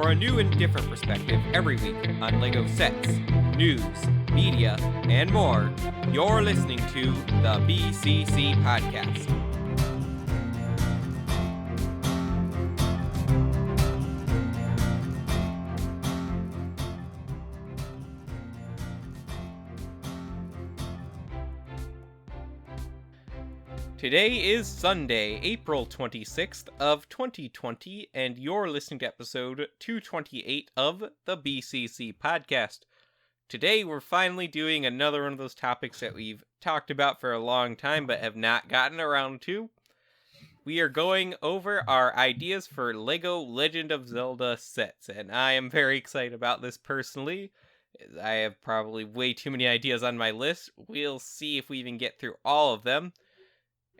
for a new and different perspective every week on LEGO sets, news, media, and more. You're listening to the BCC Podcast. Today is Sunday, April 26th of 2020, and you're listening to episode 228 of the BCC Podcast. Today we're finally doing another one of those topics that we've talked about for a long time but have not gotten around to. We are going over our ideas for LEGO Legend of Zelda sets, and I am very excited about this personally. I have probably way too many ideas on my list. We'll see if we even get through all of them.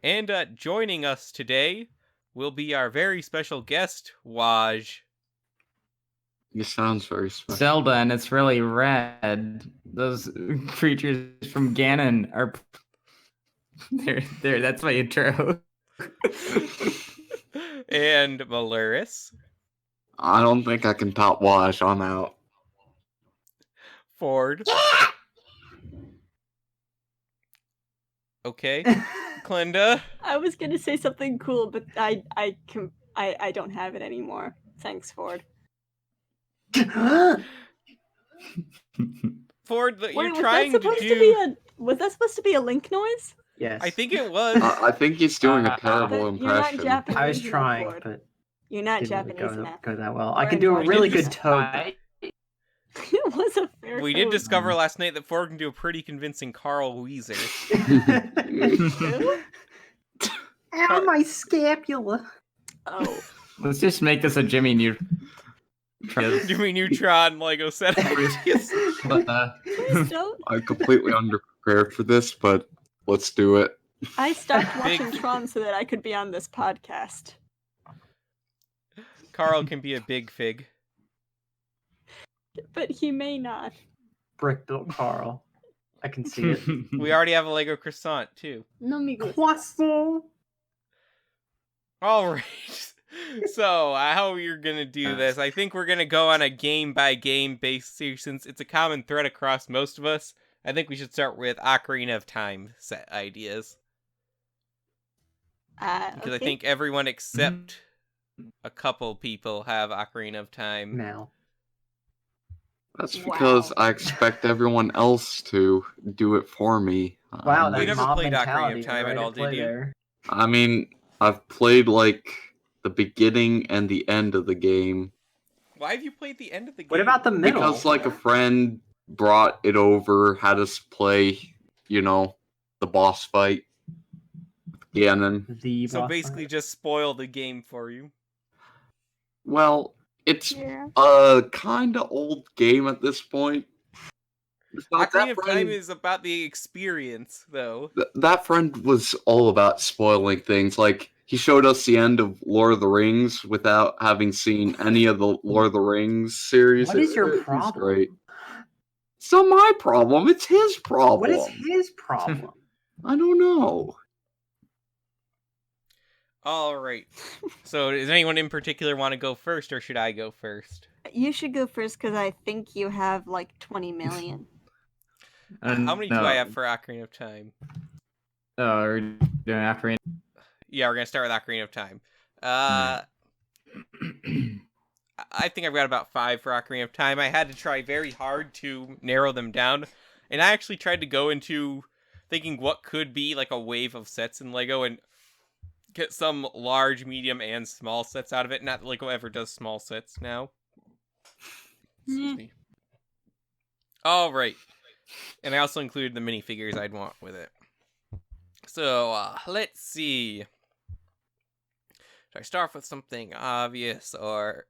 And joining us today will be our very special guest, Waj. It sounds very special. Zelda, and it's really red. Those creatures from Ganon are... There, that's my intro. And Maluris. I don't think I can top Wash. I'm out. Ford. Okay. Clinda. I was gonna say something cool, but I don't have it anymore. Thanks, Ford. Ford, you're Wait, trying to do... Was that supposed to be a Link noise? Yes. I think it was. I think he's doing a terrible You're impression. not Japanese. I was enough, trying, Ford. but You're not didn't Japanese really enough. go that well. I Or can do a Ford. really We good toad. It was a fair We did code. discover last night that Ford can do a pretty convincing Carl Weezer. Ow, my scapula. Oh. Let's just make this a Jimmy Neutron. Jimmy Neutron Lego set. Please don't. I'm completely underprepared for this, but let's do it. I stopped Big- watching Tron so that I could be on this podcast. Carl can be a big fig. But he may not. Brick built Carl. I can see it. We already have a Lego croissant, too. No me gusta. Croissant. Alright. So, how we're gonna do this, I think we're gonna go on a game-by-game basis, since it's a common thread across most of us. I think we should start with Ocarina of Time set ideas. Because I Okay. think everyone except a couple people have Ocarina of Time. Now. That's because Wow. I expect everyone else to do it for me. Wow, You that never mob played Ocarina of mentality Time right at all, play did you? there. I mean, I've played like the beginning and the end of the game Why have you played the end of the game? What about the middle? because like a friend brought it over, had us play, the boss fight. Ganon. The So boss basically fight? just spoil the game for you. Well, it's Yeah. a kind of old game at this point. It's not Ocarina that of friend- Time is about the experience, though. that friend was all about spoiling things. Like, he showed us the end of Lord of the Rings without having seen any of the Lord of the Rings series. What is your It was problem? great. It's not my problem, it's his problem. What is his problem? I don't know. Alright. So does anyone in particular want to go first, or should I go first? You should go first because I think you have like 20 million. How many do I have for Ocarina of Time? Oh, we're doing Ocarina. Yeah, we're gonna start with Ocarina of Time. I think I've got about 5 for Ocarina of Time. I had to try very hard to narrow them down, and I actually tried to go into thinking what could be like a wave of sets in LEGO and get some large, medium, and small sets out of it. Not that LEGO ever does small sets now. Excuse me. Alright. And I also included the minifigures I'd want with it. So, let's see. Should I start with something obvious, or...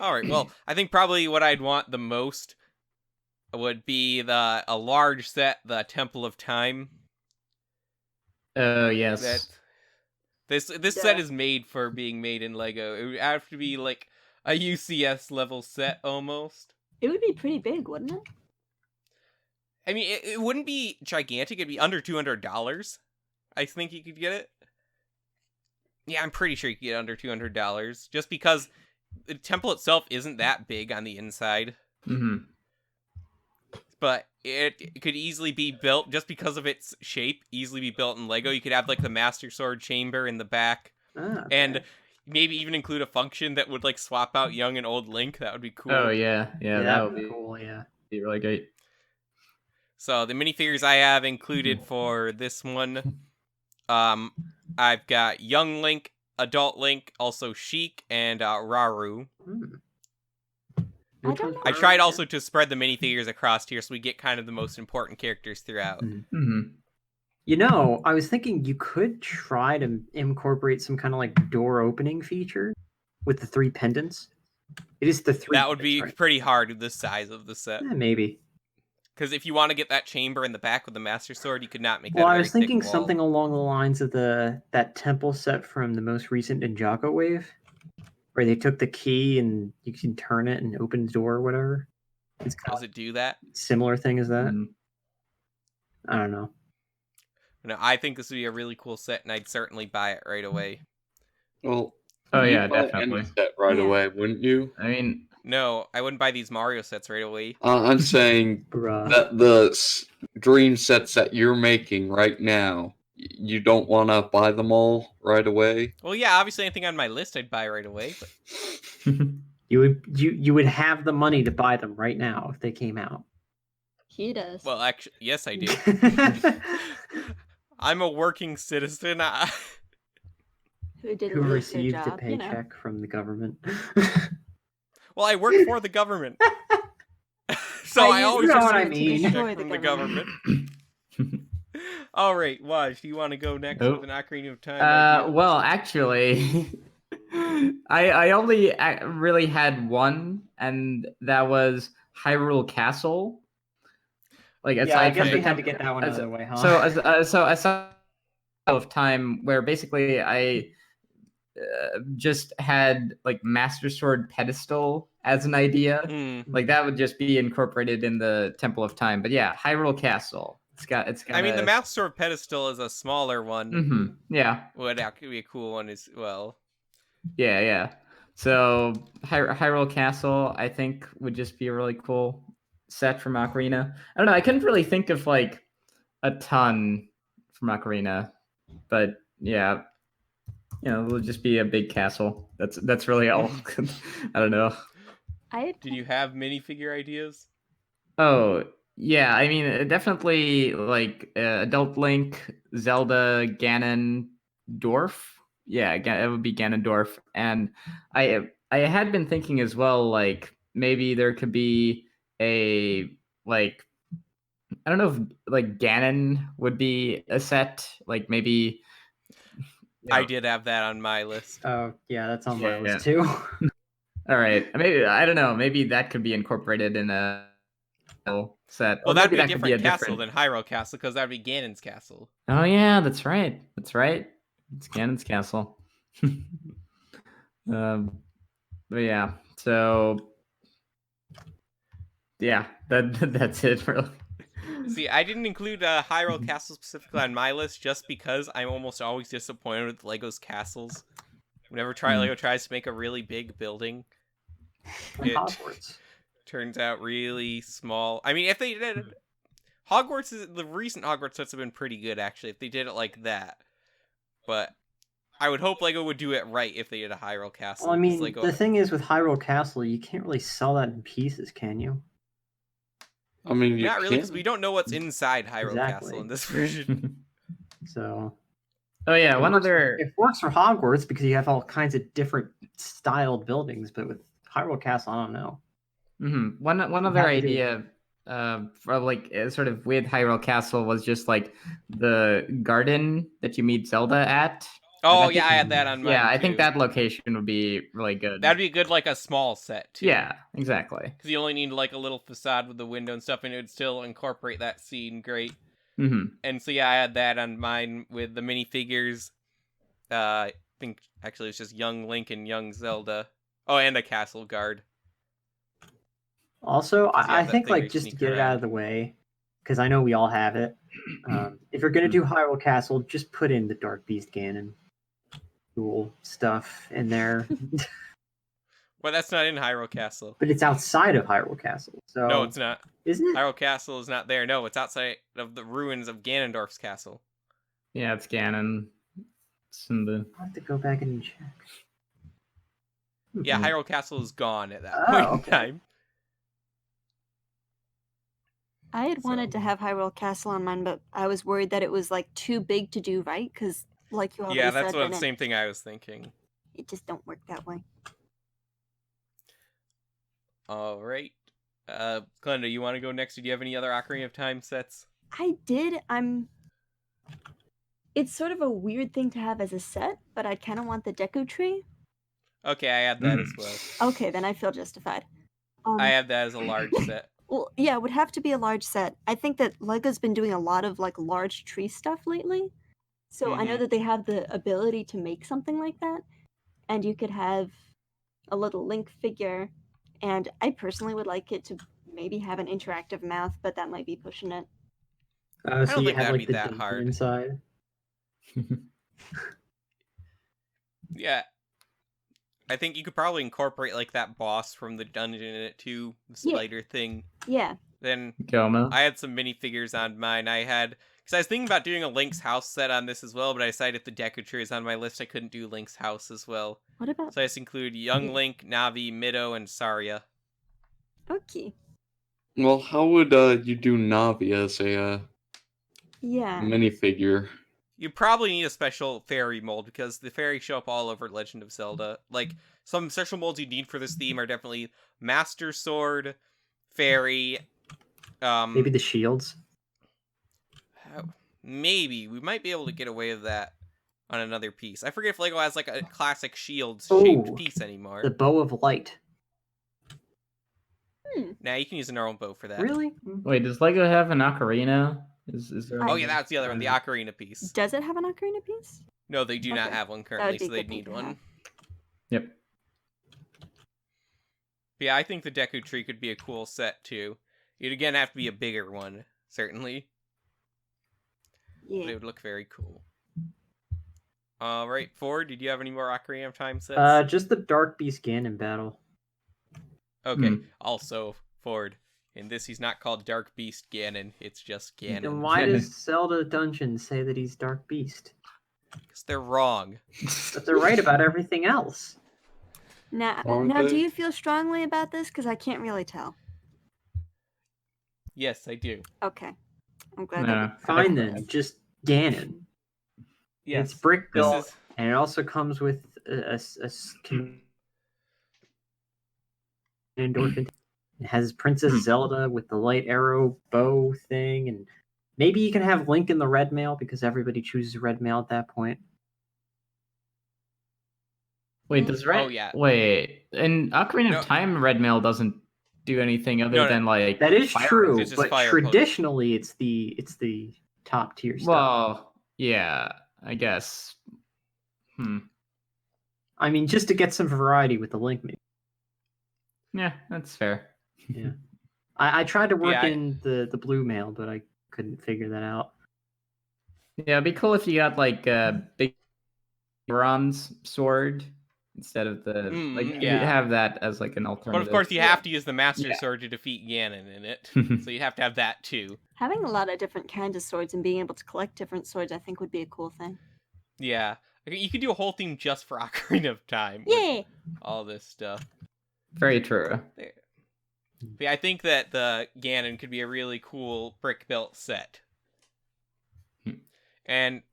Alright, well, I think probably what I'd want the most would be a large set, the Temple of Time. Oh, yes. This set is made for being made in LEGO. It would have to be like a UCS level set almost. It would be pretty big, wouldn't it? I mean, it wouldn't be gigantic. It'd be under $200. I think you could get it. Yeah, I'm pretty sure you could get under $200. Just because the temple itself isn't that big on the inside, but it could easily be built just because of its shape. Easily be built in Lego. You could have like the Master Sword chamber in the back, and maybe even include a function that would like swap out young and old Link. That would be cool. Oh yeah, that would be cool. Yeah, be really great. So the minifigures I have included for this one, I've got young Link, adult Link, also Sheik, and Raru. I don't know. I tried also to spread the minifigures across here so we get kind of the most important characters throughout. You know, I was thinking you could try to incorporate some kind of like door opening feature with the 3 pendants. It is the 3. That would be right? pretty hard with the size of the set. Yeah, maybe. Because if you want to get that chamber in the back with the Master Sword, you could not make that. Well, a I very was thinking thick wall. something along the lines of that temple set from the most recent Ninjago wave, where they took the key and you can turn it and open the door or whatever. It's kind Does it do that? of similar thing as that. I don't know. No, I think this would be a really cool set, and I'd certainly buy it right away. Well, Oh you'd yeah, buy definitely. any set right Yeah. away, wouldn't you? I mean, No, I wouldn't buy these Mario sets right away. I'm saying Bruh. that the dream sets that you're making right now, you don't want to buy them all right away. Well, yeah, obviously anything on my list I'd buy right away. But You would have the money to buy them right now if they came out. He does. well, actually, yes, I do. I'm a working citizen. Who didn't Who lose their received a job, you know. paycheck from the government. Well, I work for the government, so I I use always the receive what I a mean. paycheck Destroy the from the government. government. All right, Waj, do you want to go next Nope. with an Ocarina of Time? idea? Well, actually, I only really had one, and that was Hyrule Castle. Like Yeah, I aside guess from we the had to get that one out of as- the way, huh? so aside of time, where basically I just had like Master Sword pedestal as an idea. Hmm. Like that would just be incorporated in the Temple of Time. But yeah, Hyrule Castle. It's got. I mean, the Master Sword pedestal is a smaller one. Mm-hmm. Yeah. Would actually be a cool one as well. Yeah. So Hyrule Castle, I think, would just be a really cool set from Ocarina. I don't know. I couldn't really think of like a ton from Ocarina, but yeah, it'll just be a big castle. That's really all. I don't know. Did you have minifigure ideas? Oh yeah, I mean definitely like Adult Link, Zelda, Ganondorf. Yeah, it would be Ganondorf, and I had been thinking as well, like maybe there could be a like I don't know if like Ganon would be a set, like maybe. I did have that on my list. Oh, yeah, that's on my Yeah. list too. All right, maybe I don't know. Maybe that could be incorporated in a set. Well, Or that'd maybe be a that could be different castle than Hyrule Castle, because that'd be Ganon's castle. Oh yeah, that's right. It's Ganon's castle. But yeah, so yeah, that's it really. See, I didn't include Hyrule Castle specifically on my list just because I'm almost always disappointed with Lego's castles. Whenever Lego tries to make a really big building, And it Hogwarts. turns out really small. I mean, if they did the recent Hogwarts sets have been pretty good actually. If they did it like that, but I would hope Lego would do it right if they did a Hyrule Castle. Well, I 'cause mean, Lego... the thing is with Hyrule Castle, you can't really sell that in pieces, can you? I mean, you not really, because can. we don't know what's inside Hyrule Exactly. Castle in this version. So Oh yeah, one other. it works for Hogwarts because you have all kinds of different styled buildings, but with Hyrule Castle, I don't know. One other have to do idea, for like sort of with Hyrule Castle was just like the garden that you meet Zelda at. Oh I yeah, think- I had that on mine. Yeah, I think too. that location would be really good. That'd be good, like a small set too. Yeah, exactly. Because you only need like a little facade with the window and stuff, and it would still incorporate that scene great. And so yeah, I had that on mine with the minifigures. I think actually it's just young Link and young Zelda. Oh, and a castle guard. Also, Because you I have that think thing where like you just to sneak get it around. out of the way, because I know we all have it. If you're gonna do Hyrule Castle, just put in the Dark Beast Ganon, cool stuff in there. But that's not in Hyrule Castle. But it's outside of Hyrule Castle. So No, it's not. Isn't it? Hyrule Castle is not there. No, it's outside of the ruins of Ganondorf's castle. Yeah, it's Ganon. It's in the... I'll have to go back and check. Yeah, Hmm. Hyrule Castle is gone at that Oh, point in okay. time. I had wanted to have Hyrule Castle on mine, but I was worried that it was like too big to do right, because like you already Yeah, said, that's then the same thing I was thinking. it just don't work that way. All right. Glenda, you want to go next? Do you have any other Ocarina of Time sets? I did. It's sort of a weird thing to have as a set, but I kind of want the Deku Tree. Okay, I have that as well. Okay, then I feel justified. I have that as a large set. Well, yeah, it would have to be a large set. I think that Lego's been doing a lot of like large tree stuff lately. So I know Mhm. that they have the ability to make something like that. And you could have a little Link figure. And I personally would like it to maybe have an interactive mouth, but that might be pushing it. So don't you think have that'd like be the that dungeon hard. inside. Yeah. I think you could probably incorporate like that boss from the dungeon in it too, the Yeah. spider thing. Yeah. Then Goma. I had some minifigures on mine. Because I was thinking about doing a Link's house set on this as well, but I decided if the Deku Tree is on my list, I couldn't do Link's house as well. What about... So I just include Young Link, Navi, Mido, and Saria. Okay. Well, how would you do Navi as a Yeah. minifigure? You probably need a special fairy mold because the fairies show up all over Legend of Zelda. Like, some special molds you need for this theme are definitely Master Sword, Fairy, Maybe the shields. maybe. We might be able to get away with that on another piece. I forget if Lego has like a classic shields shaped Oh, piece anymore. The bow of light. Nah, you can use a normal bow for that. Really? Wait, does Lego have an ocarina? Is there? Oh yeah, that's the other one, the ocarina piece. Does it have an ocarina piece? No, they do not Okay. have one That currently, would be so a they'd good thing need to one. have. Yep. But yeah, I think the Deku Tree could be a cool set too. You'd again have to be a bigger one, certainly. But it Yeah. would look very cool. Alright, Ford, did you have any more Ocarina of Time sets? Just the Dark Beast Ganon battle. Okay, Hmm. also, Ford, in this he's not called Dark Beast Ganon, it's just Then Ganon. why does Zelda Dungeon say that he's Dark Beast? Because they're wrong. But they're right about everything else. Now, Aren't do they? you feel strongly about this? Because I can't really tell. Yes, I do. Okay. I'm glad. No. Fine then, just Ganon. Yes. It's brick This built, is... and it also comes with a Ganondorf. It has Princess Zelda with the light arrow bow thing, and maybe you can have Link in the red mail because everybody chooses red mail at that point. Wait, does Red? Oh, yeah. Wait, in Ocarina No. of Time, Red Mail doesn't do anything other No. than like. That is fire true, It's just but fire traditionally it's the top tier stuff. Well, yeah, I guess. I mean, just to get some variety with the Link maybe. Yeah, that's fair. Yeah. I tried to work Yeah, in the blue mail, but I couldn't figure that out. Yeah, it'd be cool if you got like a big bronze sword instead of the like. yeah. You'd have that as like an But alternative. of course you have to use the Master Yeah. Sword to defeat Ganon in it. So you have to have that too. Having a lot of different kinds of swords and being able to collect different swords, I think, would be a cool thing. Yeah. You could do a whole theme just for Ocarina of Time. with Yeah. all this stuff. Very true. There. But yeah, I think that the Ganon could be a really cool brick-built set. And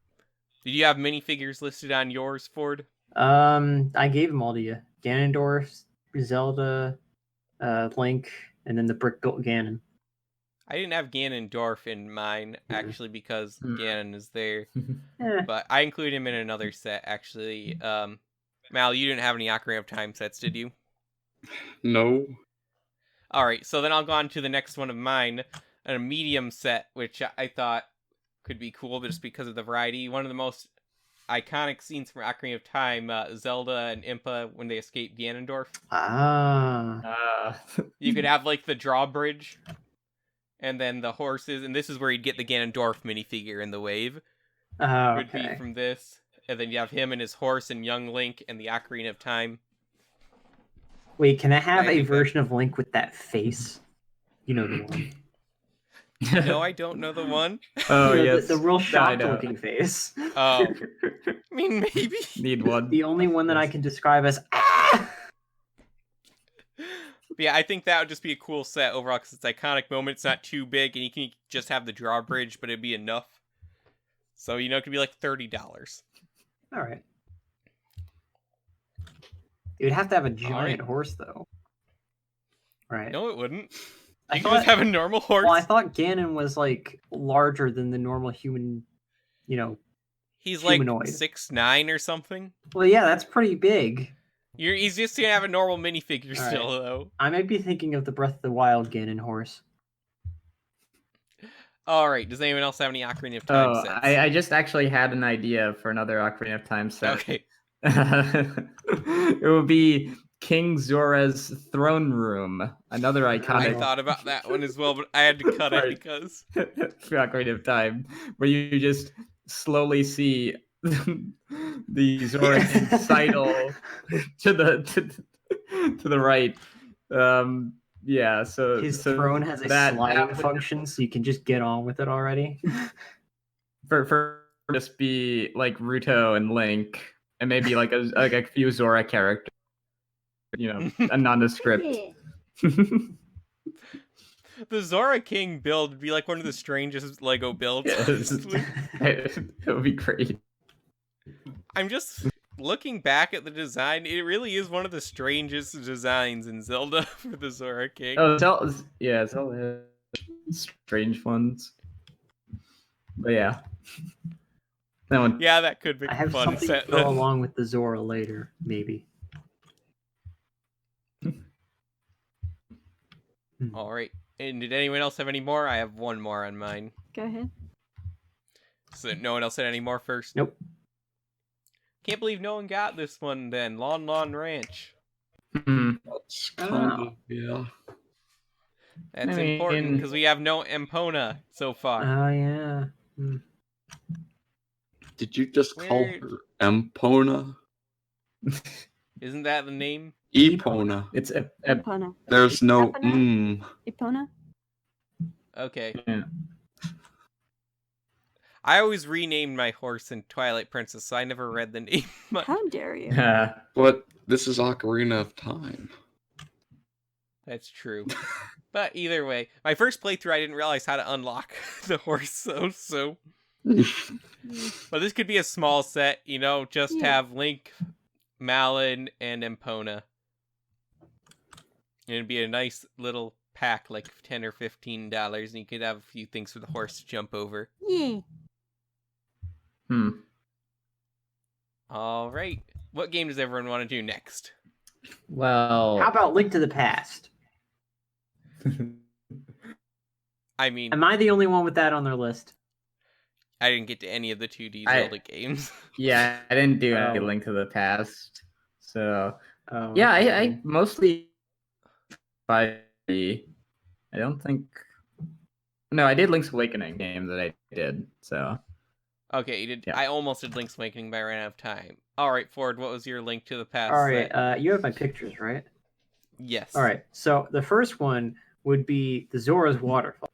did you have minifigures listed on yours, Ford? I gave them all to you. Ganondorf, Zelda, Link, and then the brick built Ganon. I didn't have Ganondorf in mine, actually, because Hmm. Ganon is there. Eh, But I include him in another set, actually. Mal, you didn't have any Ocarina of Time sets, did you? No. Alright, so then I'll go on to the next one of mine, a medium set, which I thought could be cool just because of the variety. One of the most iconic scenes from Ocarina of Time, Zelda and Impa when they escape Ganondorf. You could have, like, the drawbridge, and then the horses, and this is where you'd get the Ganondorf minifigure in the wave. Would be okay. from this. And then you have him and his horse and young Link and the Ocarina of Time. Wait, can I have I a think that- version of Link with that face? You know the one. No, I don't know the one. Oh You know, yes, the real I shocked know. looking face. Oh, I mean, maybe. Need one. The only one that I Yes. can describe as ah! But yeah, I think that would just be a cool set overall because it's iconic moment. It's not too big, and you can just have the drawbridge, but it'd be enough. So it could be like $30. All right. You'd have to have a giant right. horse, though. Right. No, it wouldn't. I You can just thought- have a normal horse. Well, I thought Ganon was like larger than the normal human. You know. He's like humanoid. 6'9" or something. Well, yeah, that's pretty big. He's just gonna have a normal minifigure All right. still, though. I might be thinking of the Breath of the Wild Ganon horse. All right. Does anyone else have any Ocarina of Time Oh, sets? I just actually had an idea for another Ocarina of Time set. Okay. It would be King Zora's throne room, another I ficonic thought about that one as well, but I had to cut it Right. because for Ocarina of Time, where you just slowly see the Zora King sidle to the right. Yeah, so His so throne has a that sliding would function, so you can just get on with it already. for just be like Ruto and Link, and maybe like a few Zora characters, a nondescript. Yeah. the Zora King build would be like one of the strangest Lego builds. Yes. honestly. It would be great. I'm just looking back at the design. It really is one of the strangest designs in Zelda for the Zora King. Oh, Zelda has strange ones. But yeah. That one. Yeah, that could be I have fun something set. to go along with the Zora later, maybe. All right. And did anyone else have any more? I have one more on mine. Go ahead. So no one else had any more first? Nope. Can't believe no one got this one then. Lon Lon Ranch. Mhm. That's Oh. kind of, yeah. That's I mean- important because we have no Epona so far. Oh, yeah. Hmm. Did you just call Where- her Empona? Isn't that the name? Epona. It's Epona. There's no Epona? Epona? Okay. yeah. I always renamed my horse in Twilight Princess, so I never read the name. How dare you? But this is Ocarina of Time. That's true. But either way, my first playthrough, I didn't realize how to unlock the horse, so. But this could be a small set, just Yeah. have Link, Malin, and Epona. And it'd be a nice little pack, like $10 or $15, and you could have a few things for the horse to jump over. Yeah. All right. What game does everyone want to do next? Well, How about Link to the Past? I mean, Am I the only one with that on their list? I didn't get to any of the 2D I- Zelda games. yeah, I didn't do any Oh. Link to the Past. So Oh, yeah, I okay. mostly I don't think. No, I did Link's Awakening game that I did. So Okay, you did. Yeah. I almost did Link's Awakening, but I ran out of time. All right, Ford, what was your Link to the Past? All right, set? you have my pictures, right? Yes. All right, so the first one would be the Zoras Waterfall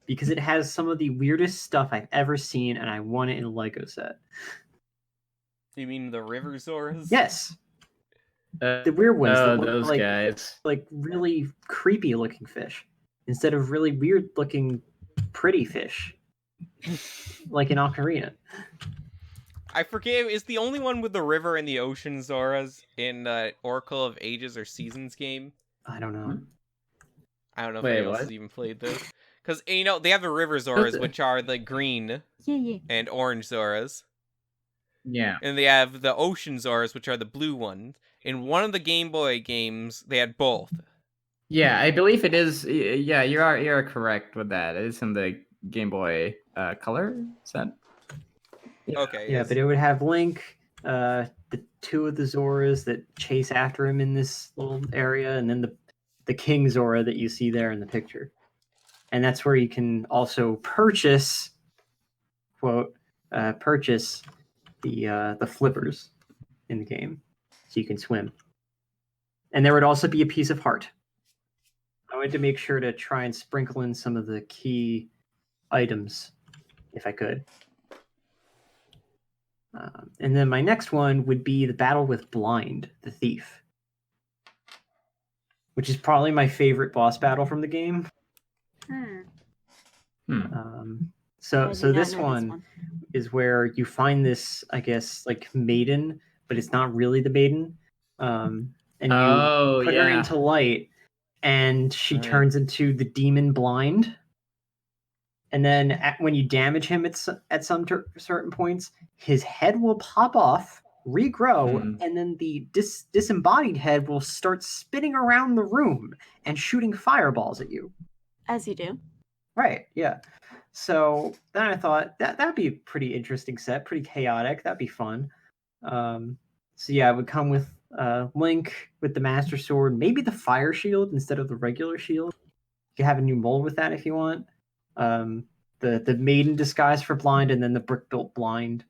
because it has some of the weirdest stuff I've ever seen, and I want it in a Lego set. You mean the River Zoras? Yes, the weird ones, that look those like guys. like really creepy looking fish instead of really weird looking pretty fish, like in Ocarina. I forget. Is the only one with the river and the ocean Zoras in Oracle of Ages or Seasons game? I don't know. I don't know if Wait, anyone else what? has even played those. Because, they have the River Zoras, the- which are the green Yeah. and orange Zoras. Yeah. And they have the ocean Zoras, which are the blue ones. In one of the Game Boy games, they had both. Yeah, I believe it is. Yeah, you're correct with that. It is in the Game Boy Color set. Okay. Yeah, yes. but it would have Link, the two of the Zoras that chase after him in this little area, and then the King Zora that you see there in the picture. And that's where you can also purchase, quote, purchase the flippers in the game, so you can swim. And there would also be a piece of heart. I wanted to make sure to try and sprinkle in some of the key items, if I could. And then my next one would be the battle with Blind, the thief, which is probably my favorite boss battle from the game. So I did not this know one is where you find this, I guess, like maiden, but it's not really the maiden. And you put her into light, and she turns into the demon Blind. And then when you damage him at some certain points, his head will pop off, regrow, and then the disembodied head will start spinning around the room and shooting fireballs at you. As you do. Right, yeah. So then I thought that'd be a pretty interesting set, pretty chaotic. That'd be fun. So yeah, it would come with Link with the Master Sword, maybe the Fire Shield instead of the regular shield. You can have a new mold with that if you want. The maiden disguise for Blind, and then the brick built Blind,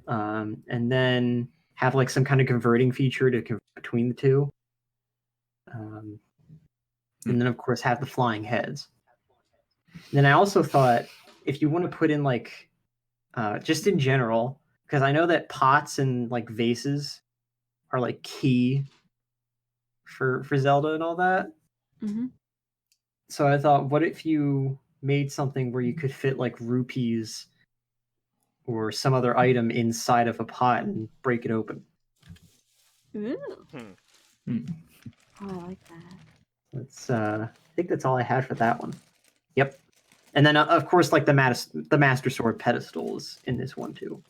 and then have like some kind of converting feature to convert between the two, and then of course have the flying heads. And then I also thought if you want to put in like just in general, because I know that pots and like vases are like key for Zelda and all that. Mm-hmm. So I thought, what if you made something where you could fit like rupees or some other item inside of a pot and break it open? Ooh. Oh, I like that. That's I think that's all I had for that one. Yep. And then of course like the Master Sword pedestal is in this one too.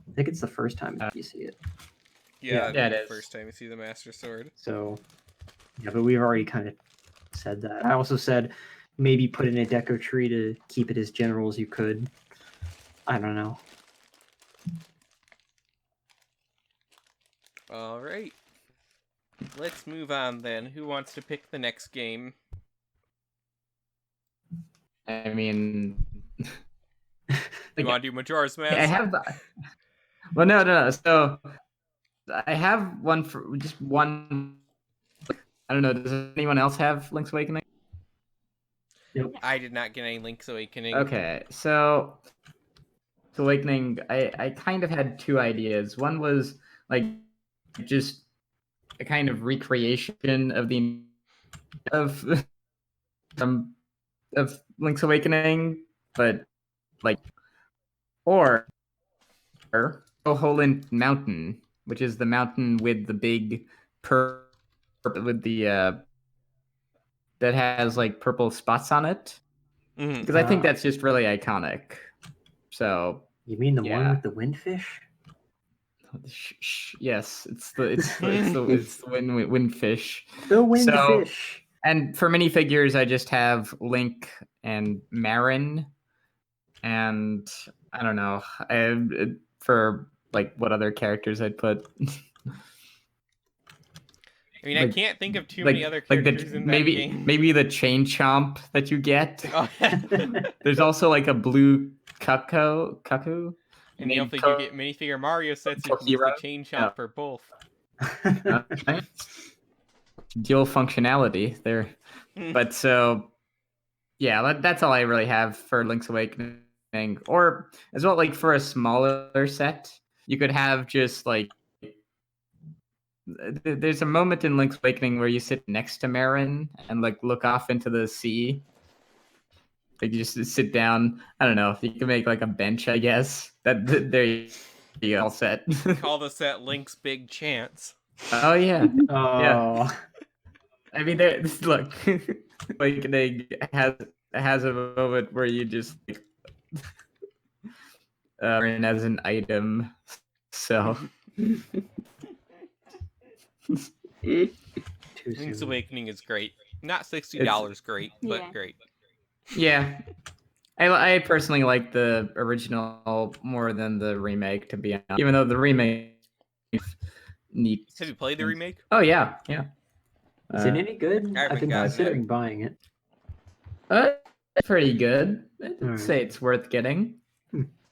I think it's the first time you see it. Yeah, it the is. first time you see the Master Sword. So yeah, but we've already kind of said that. I also said maybe put in a deco tree to keep it as general as you could. I don't know. All right. Let's move on then. Who wants to pick the next game? I mean, You want to do Majora's Mask? I have. Well, no. So I have one for just one. I don't know. Does anyone else have Link's Awakening? I did not get any Link's Awakening. Okay, so Awakening, I kind of had two ideas. One was like just a kind of recreation of the of Link's Awakening, but like or Hoholint Mountain, which is the mountain with the big with the that has like purple spots on it. Mm-hmm. Because I think that's just really iconic. So You mean the one yeah. with the windfish? Yes, it's the windfish. The windfish. And for minifigures, I just have Link and Marin, and I don't know. For like what other characters I'd put. I mean, I can't think of too many other characters in that game. Maybe the chain chomp that you get. Oh, yeah. There's also like a blue cuckoo. And if you get minifigure Mario sets, you can use the chain chomp for both. Dual functionality there. But so, yeah, that's all I really have for Link's Awakening. Or as well, like for a smaller set, you could have just like, there's a moment in Link's Awakening where you sit next to Marin and like look off into the sea. Like you just sit down. I don't know if you can make like a bench. I guess there you go. All set. Call the set Link's Big Chance. Oh yeah. Oh. Yeah. I mean, look. Awakening has a moment where you just Marin as an item. So. Link's Awakening is great. Not $60 great, but Yeah. great. Yeah. I personally like the original more than the remake, to be honest. Even though the remake is neat. Have you played the remake? Oh yeah. Is it any good? I haven't I've been gotten considering buying it. It's pretty good. I'd Alright. say it's worth getting.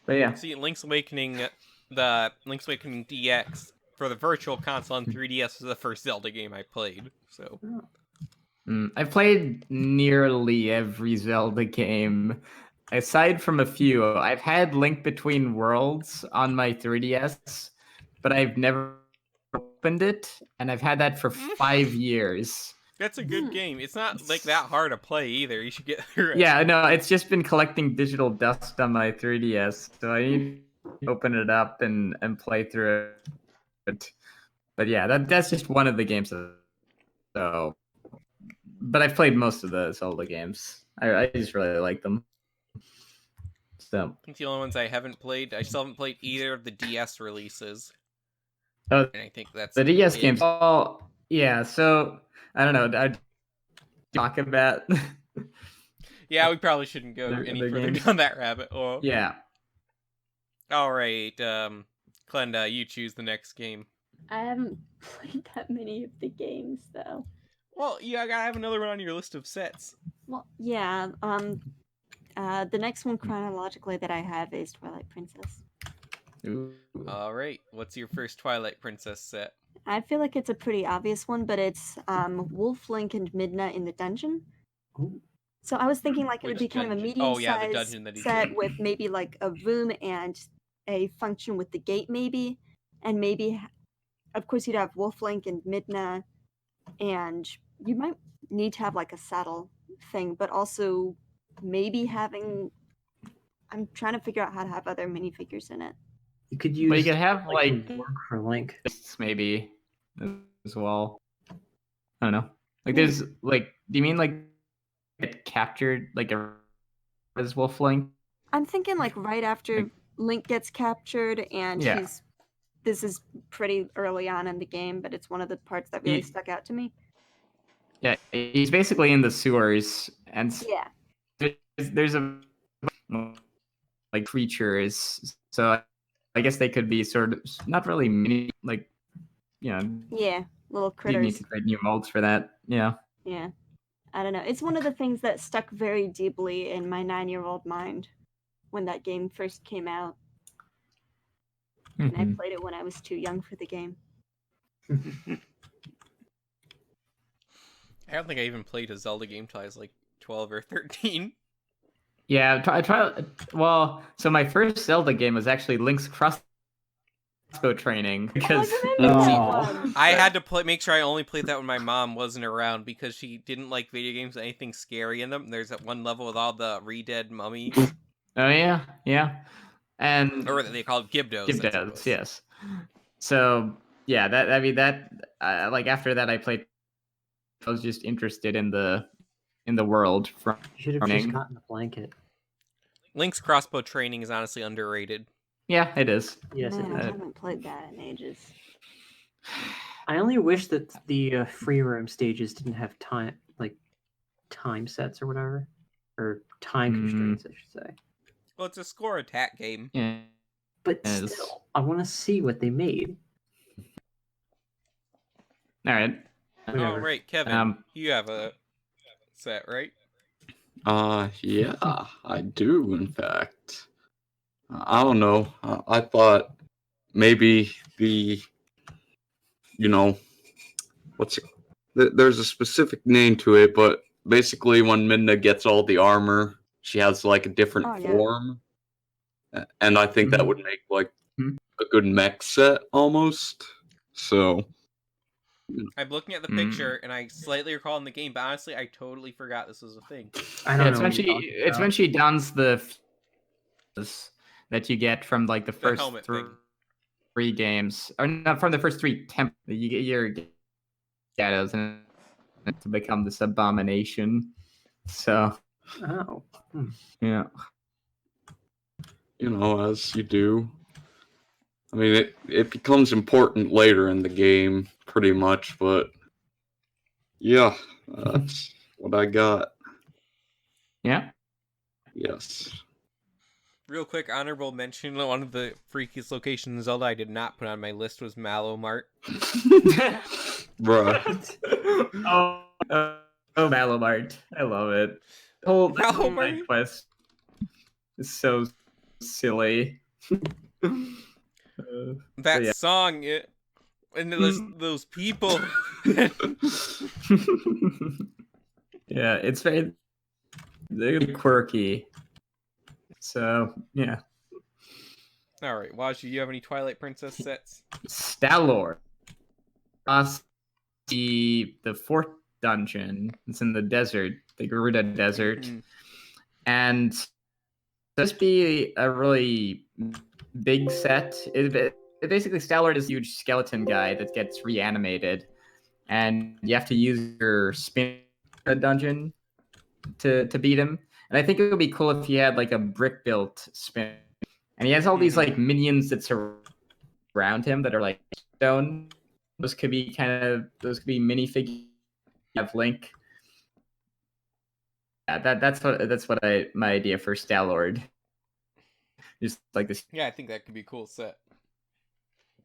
But yeah. See, Link's Awakening, the Link's Awakening DX for the Virtual Console on 3DS was the first Zelda game I played. So I've played nearly every Zelda game, aside from a few. I've had Link Between Worlds on my 3DS, but I've never opened it, and I've had that for 5 years. that's a good game. It's not like that hard to play either. You should get through it. Yeah, no, it's just been collecting digital dust on my 3DS, so I need to open it up and play through it. But yeah, that's just one of the games. So, but I've played most of the Zelda games. I just really like them. So, I think the only ones I haven't played, I still haven't played either of the DS releases. Oh, And I think that's the DS it. games. Oh, yeah. So I don't know. I'd talk about. Yeah, we probably shouldn't go any Their further games. down that rabbit hole. Yeah. All right, Glenda, you choose the next game. I haven't played that many of the games though. Well, you gotta have another one on your list of sets. Well, yeah. The next one chronologically that I have is Twilight Princess. Ooh. All right, what's your first Twilight Princess set? I feel like it's a pretty obvious one, but it's Wolf, Link, and Midna in the dungeon. Ooh. So I was thinking like it would Which be kind of a dungeon? medium Oh, yeah, the sized dungeon that he's set in. with maybe like a room and a function with the gate maybe, and maybe of course you'd have Wolf, Link, and Midna, and you might need to have like a saddle thing, but also maybe having. I'm trying to figure out how to have other minifigures in it. You could use But you could have like work for Link. maybe as well. I don't know. Like there's like, do you mean like get captured like as Wolf Link? I'm thinking like right after Like- Link gets captured and Yeah. this is pretty early on in the game, but it's one of the parts that really Ye- stuck out to me. Yeah, he's basically in the sewers, and Yeah. there's a like creatures. So I guess they could be sort of not really mini, like Yeah. Little you need critters. to create new molds for that. Yeah. Yeah. I don't know. It's one of the things that stuck very deeply in my 9-year-old mind when that game first came out. And I Mhm. played it when I was too young for the game. I don't think I even played a Zelda game till I was like 12 or 13. Yeah, I try. Well, so my first Zelda game was actually Link's crossbow training because I remember that Aw. one. I had to make sure I only played that when my mom wasn't around because she didn't like video games with anything scary in them. There's that one level with all the re-dead mummies, oh yeah, and or they called Gibdos. that's what it Gibdos, was. yes. So yeah, that like after that I played. I was just interested in the world from. You should have just Running. gotten the blanket. Link's crossbow training is honestly underrated. Yeah, it is. Yes, Man, it I is. haven't played that in ages. I only wish that the free roam stages didn't have time sets or whatever, or time constraints, I should say. Well, it's a score attack game. Yeah. But Yes. still, I want to see what they made. All right. Oh, Whatever. right, Kevin, Um, you have a set, right? Yeah, I do, in fact. I don't know. I thought maybe what's it? There's a specific name to it, but basically when Midna gets all the armor, she has like a different Oh, yeah. form. And I think that Mhm. would make like Mhm. a good mech set almost. So, I'm looking at the picture and I slightly recall in the game, but honestly, I totally forgot this was a thing. I Yeah, don't it's know. when what you're talking it's when about. she dons the that you get from like the first helmet thing. three games, or not from the first three you get your shadows and to become this abomination. So Oh. yeah, as you do. I mean, it becomes important later in the game, pretty much, but yeah, that's what I got. yeah. Yes. Real quick, honorable mention, one of the freakiest locations in Zelda I did not put on my list was Mallow Mart. Bruh. oh, Malamart, I love it. Oh, Malamart? quest is so silly. That yeah. song, And there's those people. Yeah, it's very they're quirky. So yeah, All right, Wash, do you have any Twilight Princess sets? Stalor. The fourth dungeon. It's in the desert, the Garuda Desert, Mhm. and this be a really big set. It basically Stalor is a huge skeleton guy that gets reanimated, and you have to use your spin dungeon to beat him. And I think it would be cool if he had like a brick built spin, and he has all these like minions that surround him that are like stone. Those could be minifigures. You have Link. Yeah, that's what my idea for Stalord. Just like this Yeah, I think that could be a cool set.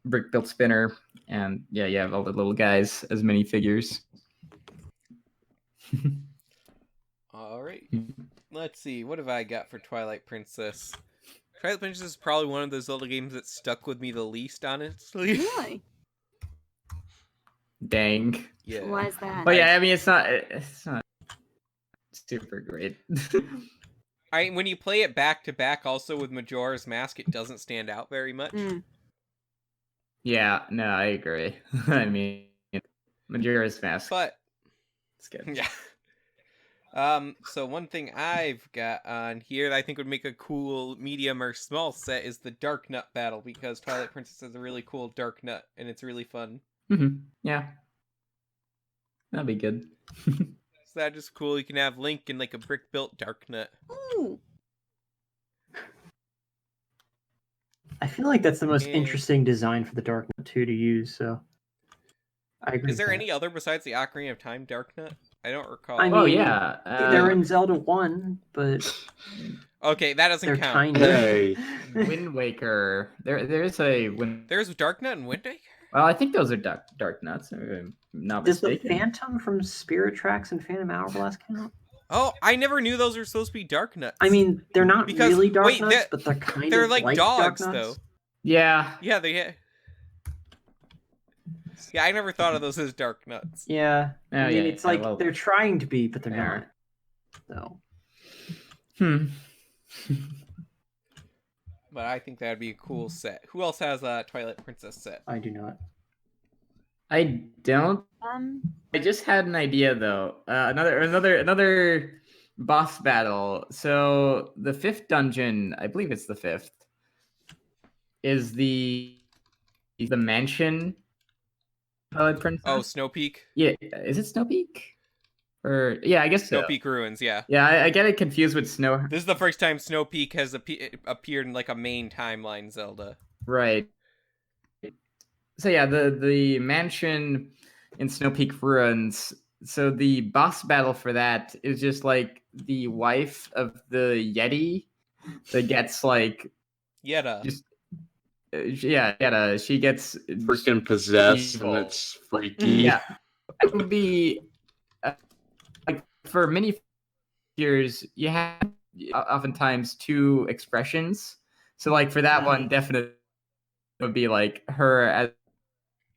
brick built spinner, and yeah, you have all the little guys as minifigures. All right. Let's see. What have I got for Twilight Princess? Twilight Princess is probably one of those Zelda games that stuck with me the least, honestly. Really? Dang. Yeah. Why is that? But yeah, I mean, it's not super great. When you play it back to back, also with Majora's Mask, it doesn't stand out very much. Mm. Yeah, no, I agree. I mean, Majora's Mask. But It's good. yeah. So one thing I've got on here that I think would make a cool medium or small set is the Darknut Battle, because Twilight Princess has a really cool Darknut, and it's really fun. Yeah. That'd be good. So that's just cool. You can have Link in like a brick-built Darknut. Ooh. I feel like that's the most Yeah. interesting design for the Darknut 2 to use, so I agree. Is there with any other besides the Ocarina of Time Darknut? I don't recall. I Oh mean, yeah. they're in Zelda 1, but Okay, that doesn't they're count. tiny. Hey. Wind Waker. There's a Wind. There's Darknut and Wind Waker? Well, I think those are dark nuts. If I'm not Does the mistaken. Phantom from Spirit Tracks and Phantom Hourglass count? Oh, I never knew those were supposed to be Darknuts. I mean, they're not Because- really dark wait, nuts, they're- but they're kind they're of like like dogs, dark though. nuts. Yeah. Yeah, Yeah, I never thought of those as Darknuts. Yeah, Oh, I mean, yeah, it's yeah, like well, they're trying to be, but they're they not. aren't. So But I think that'd be a cool set. Who else has a Twilight Princess set? I do not. I don't. I just had an idea though. Another boss battle. So the fifth dungeon, I believe it's the fifth, is the mansion. Twilight Princess. Oh, Snow Peak? Yeah, is it Snow Peak? Or yeah, I guess Snow so. Peak Ruins, yeah. Yeah, I get it confused with Snow. This is the first time Snow Peak has appeared in like a main timeline Zelda. Right. So yeah, the mansion in Snow Peak Ruins. So the boss battle for that is just like the wife of the Yeti that gets like Yetta. just yeah, she gets Freaking possessed evil. and it's freaky. Yeah, it would be like for many figures you have oftentimes two expressions. So like for that one, definitely would be like her as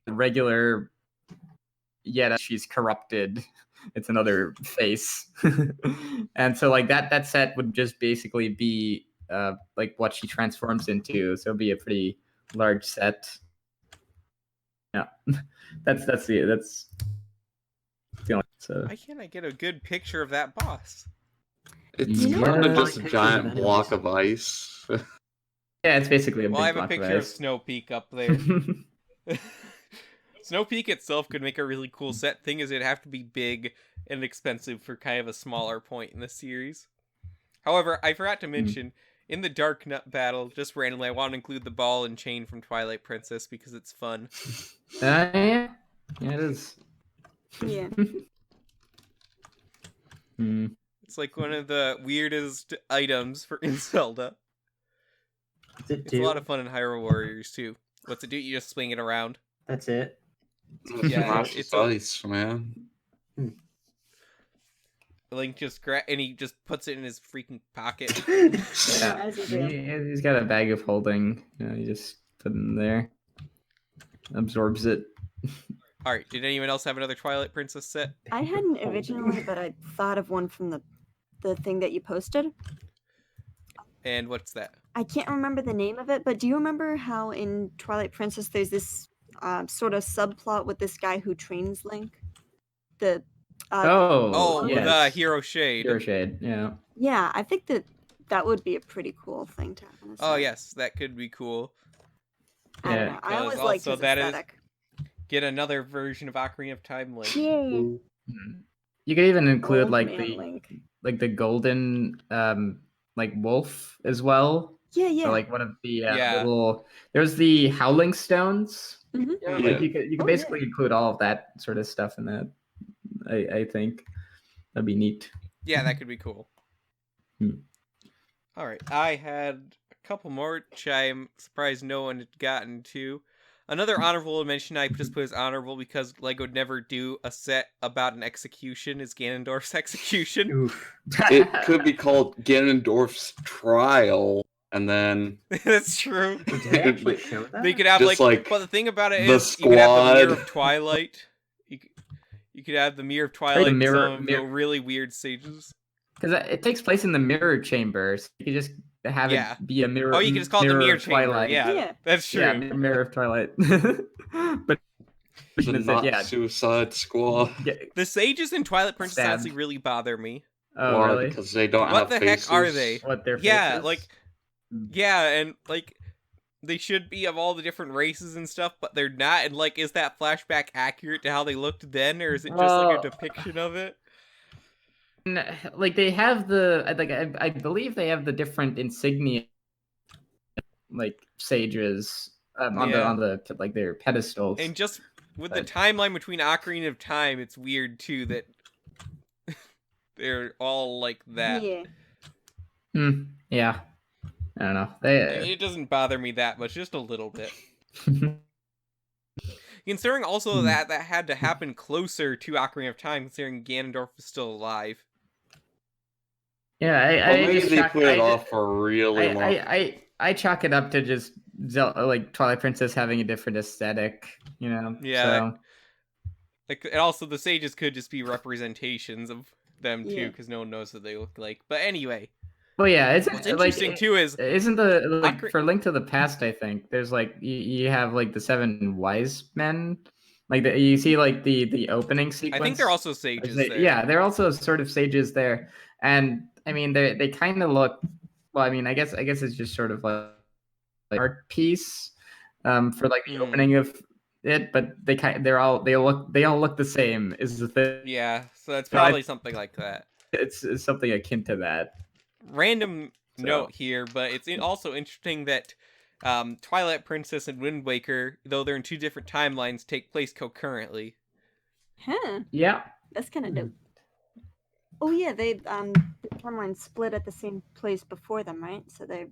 a regular Yetta. She's corrupted. It's another face, and so like that set would just basically be like what she transforms into. So it'd be a pretty large set. Yeah, that's the only. So Why can't I get a good picture of that boss? It's You know kind what? of just a Pictures giant of enemies. block of ice. yeah, it's basically a Well, I big have a block of picture of ice. Snow Peak up there. Snow Peak itself could make a really cool set. Thing is, it'd have to be big and expensive for kind of a smaller point in the series. However, I forgot to mention, in the Darknut Battle, just randomly, I want to include the ball and chain from Twilight Princess because it's fun. Yeah, it is. Yeah. It's like one of the weirdest items for in Zelda. What's it It's do? a lot of fun in Hyrule Warriors too. What's it do? You just swing it around. That's it. Yeah, Smash it's the ice, man. Link just and he just puts it in his freaking pocket. Yeah. As you do. He's got a bag of holding. You just put it in there. Absorbs it. All right. Did anyone else have another Twilight Princess set? I hadn't originally, but I thought of one from the thing that you posted. And what's that? I can't remember the name of it, but do you remember how in Twilight Princess there's this sort of subplot with this guy who trains Link? The Oh, yes. the Hero Shade. Hero Shade, yeah. Yeah, I think that would be a pretty cool thing to have. In a Oh set. yes, that could be cool. I don't Yeah. know. I always Because liked also his that is- aesthetic. Get another version of Ocarina of Time Link. Yay! You could even include Old like man Link. the golden like wolf as well. Yeah, yeah. So, like one of the Yeah. little there's the howling stones. Mhm. Yeah, Yeah. like you could Oh, basically include all of that sort of stuff in that. I think that'd be neat. Yeah, that could be cool. Hmm. All right, I had a couple more, which I'm surprised no one had gotten to. Another honorable mention I just put as honorable because Lego would never do a set about an execution is Ganondorf's execution. Oof. It could be called Ganondorf's Trial, and then That's true. Did they actually show that? They could have Just like but the thing about it the is you could have the Mirror squad. of Twilight. You could have the Mirror of Twilight and mirror- some of the mirror- really weird stages. Because it takes place in the mirror chamber, so you could just have Yeah. it be a mirror. Oh, you can just call it the Mirror of Chamber. Twilight. Yeah, Yeah. that's true. Yeah, mirror of Twilight. But the not yeah, Suicide Squad. yeah. The sages in Twilight Princess Stabbed. honestly really bother me. Oh, Why? really? Because they don't What have the faces. heck are they? What their Yeah, faces? like, yeah, and like they should be of all the different races and stuff, but they're not. And like, is that flashback accurate to how they looked then, or is it just like Well- a depiction of it? Like they have the I believe they have the different insignia, like sages on Yeah. the like their pedestals. And just with the But- timeline between Ocarina of Time, it's weird too that they're all like that. Yeah. Yeah, I don't know. I mean, it doesn't bother me that much, just a little bit. Considering also Hmm. that had to happen closer to Ocarina of Time, considering Ganondorf is still alive. Yeah, Well, maybe just they chalk- put it I- off for a really long. I chalk it up to just like Twilight Princess having a different aesthetic, you know. Yeah. So, Like, and also the sages could just be representations of them too, Yeah. because no one knows what they look like. But anyway, well, yeah, it's what's like interesting too is isn't the like Ocar- for Link to the Past? I think there's like you have like the 7 wise men, like you see like the opening I sequence. think they're also sages. there. Yeah, they're also sort of sages there, and I mean they kind of look. Well, I mean, I guess it's just sort of like art piece, for like the Hmm. opening of it, but they all look the same. Is the thing? Yeah, so that's So I- probably something like that. It's something akin to that. Random So- note here, but it's also interesting that Twilight Princess and Wind Waker, though they're in 2 different timelines, take place concurrently. Huh. Yeah. That's kind of dope. Oh yeah, they the timeline split at the same place before them, right? So they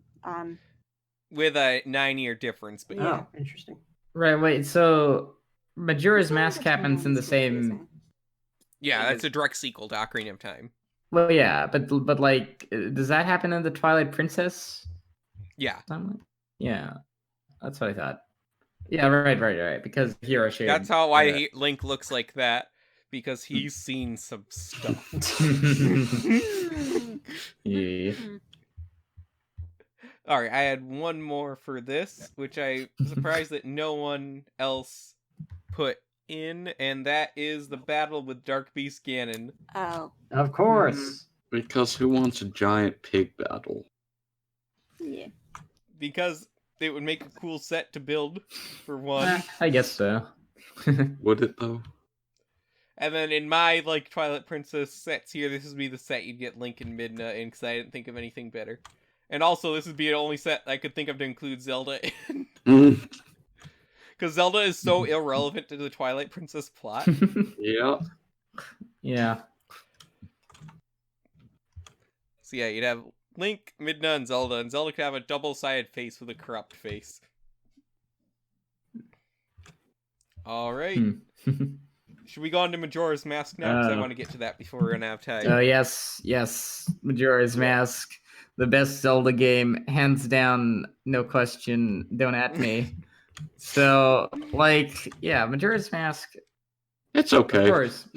With a 9-year difference, but yeah. Oh, interesting. Right. Wait. So Majora's I feel like Mask the happens in the timeline's same. confusing. Yeah, that's a direct sequel to Ocarina of Time. Well, yeah, but like, does that happen in the Twilight Princess Yeah. timeline? Yeah, that's what I thought. Yeah. Right. Because Hero Shade. That's why yeah. Link looks like that, because he's seen some stuff. Yeah. Alright, I had one more for this, which I'm surprised that no one else put in, and that is the battle with Dark Beast Ganon. Oh, Of course. Because who wants a giant pig battle? yeah. Because it would make a cool set to build, for one. I guess so. Would it though? And then in my, like, Twilight Princess sets here, this would be the set you'd get Link and Midna in, because I didn't think of anything better. And also, this would be the only set I could think of to include Zelda in. Mm, Because Zelda is so irrelevant to the Twilight Princess plot. yeah. Yeah. So yeah, you'd have Link, Midna, and Zelda could have a double-sided face with a corrupt face. Alright. Should we go on to Majora's Mask now? Because I want to get to that before we run out of time. Oh yes, Majora's Mask, the best Zelda game, hands down, no question. Don't at me. So, like, yeah, Majora's Mask, It's of okay. course.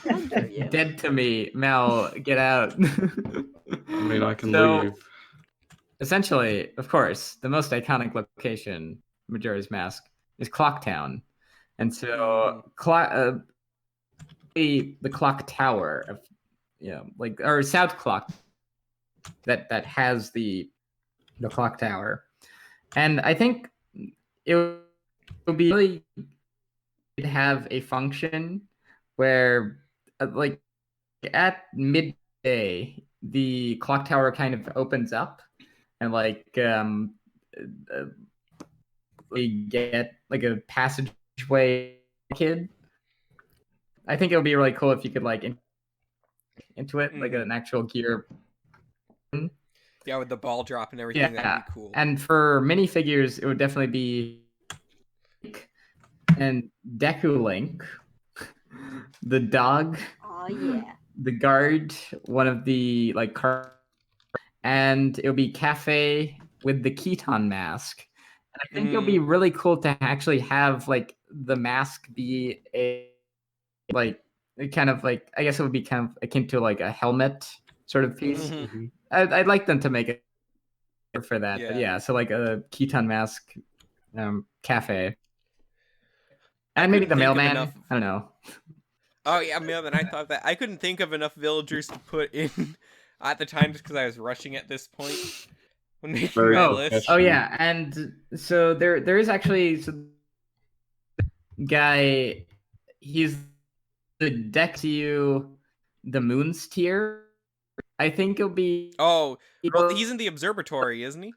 How dare you? Dead to me, Mel, get out. I mean, I can So, leave. essentially, of course, the most iconic location, Majora's Mask, is Clock Town. And so, the clock tower of, like, or South Clock that has the clock tower. And I think it would be really to have a function where, like, at midday, the clock tower kind of opens up, and like we get like a passageway kid. I think it would be really cool if you could like into it like an actual gear. Yeah, with the ball drop and everything, Yeah, that'd be cool. and for minifigures, it would definitely be and Deku Link, the dog, Oh yeah. the guard, one of the like car, and it'll be Cafe with the Keaton mask. And I think it'll be really cool to actually have like the mask be a like kind of like, I guess it would be kind of akin to like a helmet sort of piece. Mhm. I'd like them to make it for that. But Yeah. yeah, so like a Keaton mask Cafe. I And maybe couldn't the think of mailman. enough- I don't know. Oh yeah, mailman. I thought that I couldn't think of enough villagers to put in at the time just because I was rushing at this point when making Very my Oh, list. Oh yeah, and so there is actually guy. He's the Dexiu, the Moon's tier. I think it'll be Oh, well, he's in the observatory, isn't he?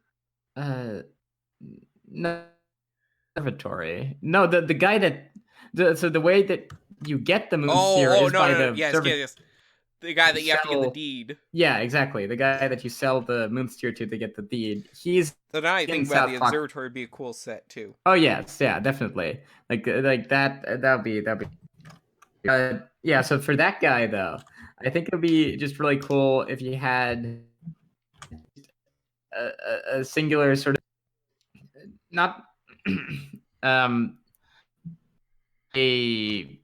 no observatory. No, the guy that so the way that you get the Moon's tier is by the yes, yes. The guy that you have to get the sell- deed. Yeah, exactly. The guy that you sell the Moon's tier to get the deed. He's So now I in think about South the Clock. observatory would be a cool set too. Oh yes, yeah, definitely. Like that'd be. Yeah. So for that guy though, I think it'd be just really cool if you had a singular sort of not a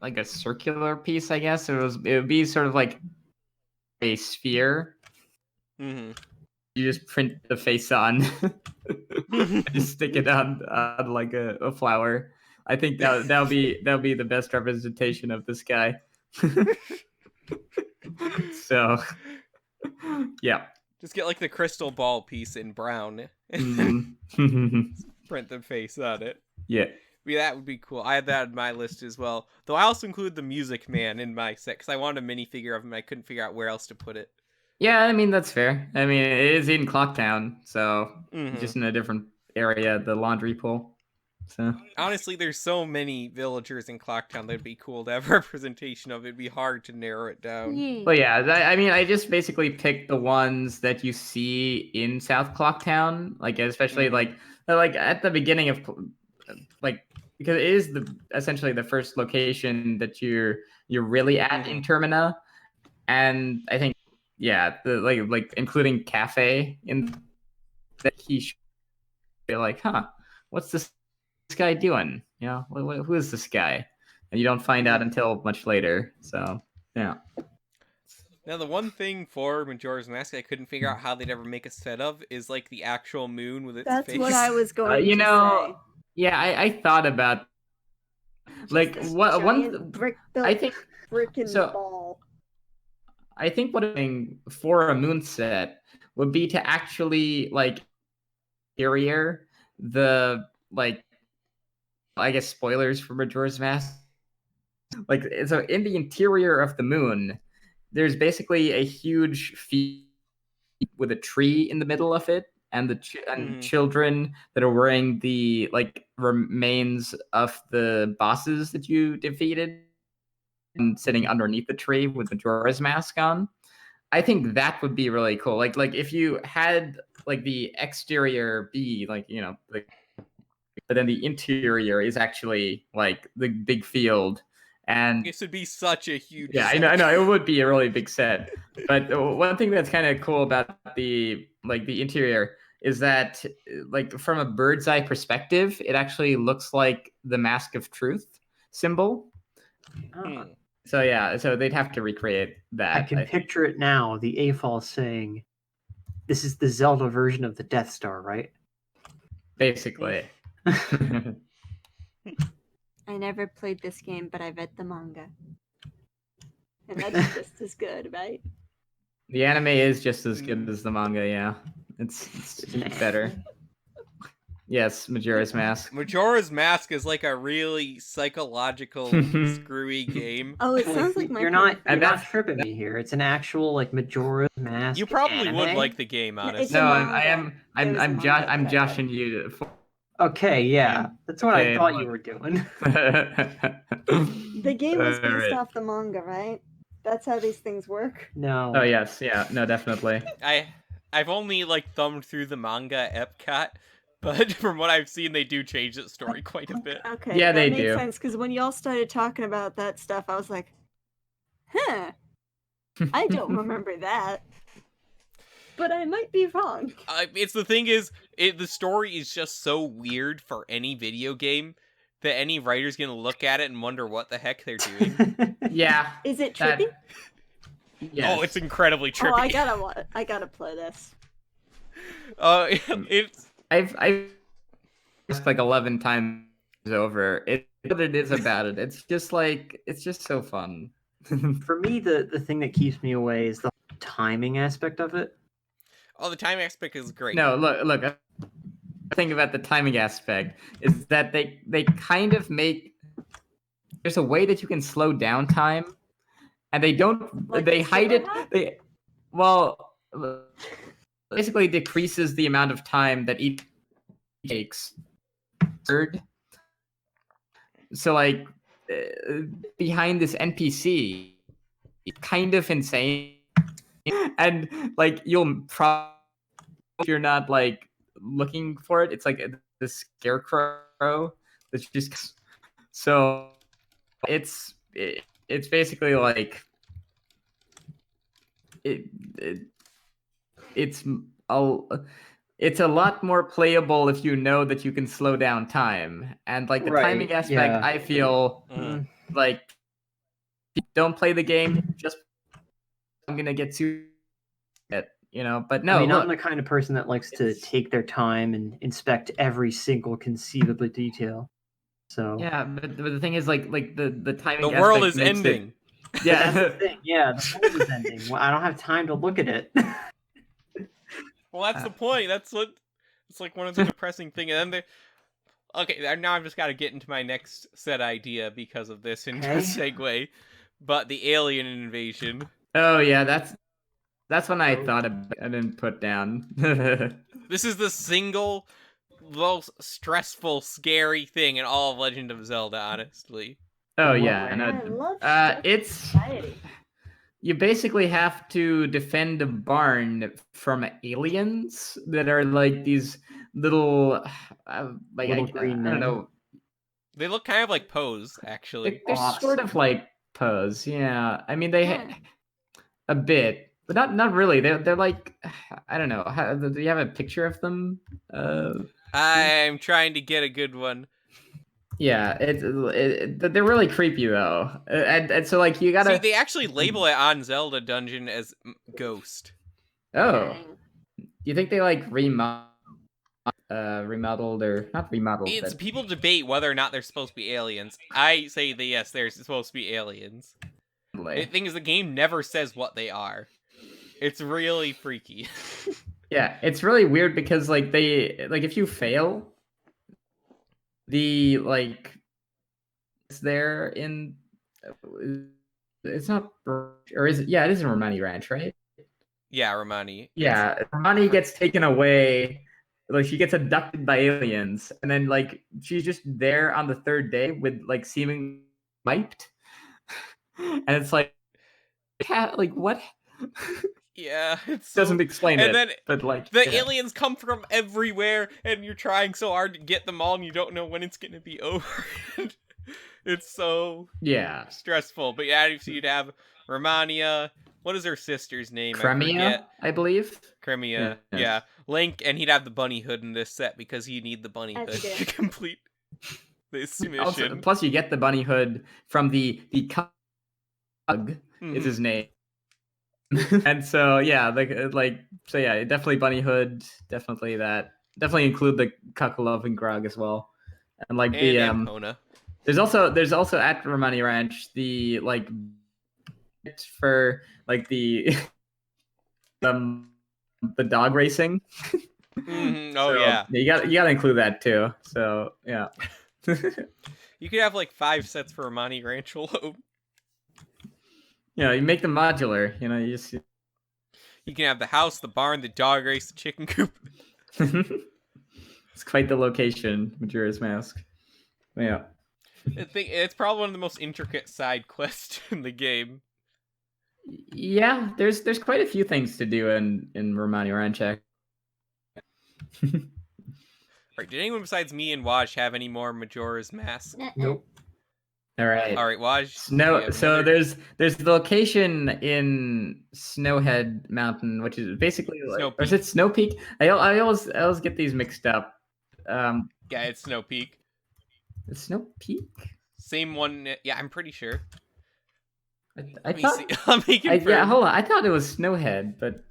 like a circular piece, I guess. It would be sort of like a sphere. Mm-hmm. You just print the face on, just stick it on like a flower. I think that'll be the best representation of this guy. So, yeah. Just get like the crystal ball piece in brown Mhm. print the face on it. Yeah. Yeah, that would be cool. I had that in my list as well. Though I also include the Music Man in my set because I wanted a minifigure of him. I couldn't figure out where else to put it. Yeah, I mean that's fair. I mean it is in Clocktown, so Mhm. just in a different area, the laundry pool. So Honestly, there's so many villagers in Clocktown that'd be cool to have representation of. It'd be hard to narrow it down. Yeah. Well, yeah, I mean, I just basically picked the ones that you see in South Clocktown, like especially like at the beginning of like because it is essentially the first location that you're really at in Termina, and I think the like including Cafe in that he should be like, what's this guy doing? You know, who is this guy? And you don't find out until much later. So yeah. Now, the one thing for Majora's Mask I couldn't figure out how they'd ever make a set of is like the actual moon with its That's face. what I was going You to know, yeah, I thought about like say. what one. Giant brick built I think freaking so. ball. I think what thing for a moon set would be to actually like interior the like I guess spoilers for Majora's Mask. Like so in the interior of the moon, there's basically a huge field with a tree in the middle of it, and and children that are wearing the like remains of the bosses that you defeated and sitting underneath the tree with Majora's Mask on. I think that would be really cool. Like if you had like the exterior be like, you know, like, but then the interior is actually like the big field. And This would be such a huge yeah, set. I know it would be a really big set. But one thing that's kind of cool about the interior is that like from a bird's eye perspective, it actually looks like the Mask of Truth symbol. Ah, So yeah, so they'd have to recreate that. I can picture it now. The AFOL saying, "This is the Zelda version of the Death Star, right?" Basically. I never played this game, but I read the manga. And that's just as good, right? The anime is just as good as the manga, yeah. It's It's an better. Yes, Majora's Mask. Majora's Mask is like a really psychological, screwy game. Oh, it Like, sounds like my you're kind not of you're not tripping me here. It's an actual like Majora Mask. You probably would anime? like the game, No, it's honestly. a No, manga. I'm There's a I'm manga I'm that I read. joshing you. Okay, yeah, that's what Okay, I thought you look. were doing. The game was based Alright. off the manga, right? That's how these things work. No. Oh yes, yeah, no, definitely. I've only like thumbed through the manga Epcot, but from what I've seen, they do change the story quite a bit. Okay, Yeah, that they makes do. sense because when y'all started talking about that stuff, I was like, huh, I don't remember that. But I might be wrong. It's the thing is, the story is just so weird for any video game that any writer's gonna look at it and wonder what the heck they're doing. Yeah. Is it That- trippy? Yes. Oh, it's incredibly trippy. Oh, I gotta play this. It's I've just like 11 times over. What it is about it. It's just so fun. For me, the thing that keeps me away is the timing aspect of it. the time aspect is great. No, look. The thing about the timing aspect is that they kind of make there's a way that you can slow down time, and they don't. Like they the hide it. silver Basically decreases the amount of time that each takes. Third. So like behind this NPC, it's kind of insane, and like you'll probably if you're not like looking for it, it's like the scarecrow that's just so it's basically like it's a lot more playable if you know that you can slow down time, and like the Right, timing aspect yeah. I feel like don't play the game just I'm gonna get to it, but no, I mean, look, I'm the kind of person that likes to take their time and inspect every single conceivable detail. So yeah, but the thing is like the timing The world aspect is makes it- ending. yeah. that's the thing. Yeah, the world is ending. Well, I don't have time to look at it. Well, that's the point. That's what it's like one of the depressing things. And then okay, now I've just got to get into my next set idea because of this and Okay. segue. But the alien invasion. Oh yeah, that's when I thought about I didn't put down. This is the single most stressful, scary thing in all of Legend of Zelda, honestly. Oh What yeah, way? and I love it's society. you basically have to defend a barn from aliens that are like these little like Little I green don't men. know. They look kind of like Pose, actually. They're sort of like Pose, yeah. I mean they a bit, but not really. They're like I don't know. Do you have a picture of them? I'm trying to get a good one. Yeah, they're really creepy though, and so like you gotta. See, they actually label it on Zelda Dungeon as Ghost. Oh, Dang. you think they like remodeled or not remodeled? It's but- people debate whether or not they're supposed to be aliens. I say that yes, they're supposed to be aliens. The thing is, the game never says what they are. It's really freaky. Yeah, it's really weird because like if you fail, the like it's there in it's not or is it? Yeah, it is in Romani Ranch, right? Yeah, Romani. Yeah, Romani gets taken away. Like she gets abducted by aliens, and then like she's just there on the third day with like seeming wiped, and it's like what? Yeah, it Doesn't explain and it. then but like the yeah. aliens come from everywhere, and you're trying so hard to get them all, and you don't know when it's gonna be over. It's so Yeah. stressful. But yeah, so you'd have Romania, what is her sister's name? I Cremia, forget. I believe. Cremia. Yes. Yeah. Link, and he'd have the bunny hood in this set because you need the bunny hood As you to do. complete this mission. Also, plus you get the bunny hood from the Cug is his name. And so yeah, so yeah, definitely bunny hood, definitely that. Definitely include the Cuckolove and Grog as well. And like the and Ancona. there's also at Romani Ranch the like for like the dog racing. Oh So, yeah. you gotta include that too. So yeah. You could have like 5 sets for Romani Ranch alone. You make them modular. You just. You can have the house, the barn, the dog race, the chicken coop. It's quite the location, Majora's Mask. Yeah. It's probably one of the most intricate side quests in the game. Yeah, there's quite a few things to do in Romani Ranch. Right, did anyone besides me and Waj have any more Majora's Mask? Nope. All right. All right, Waj. So there's the location in Snowhead Mountain, which is basically Snow or is it Snow Peak? I always get these mixed up. Yeah, it's Snow Peak. It's Snow Peak. Same one. Yeah, I'm pretty sure. I Let me thought. see. Let me confirm. Yeah, hold on. I thought it was Snowhead, but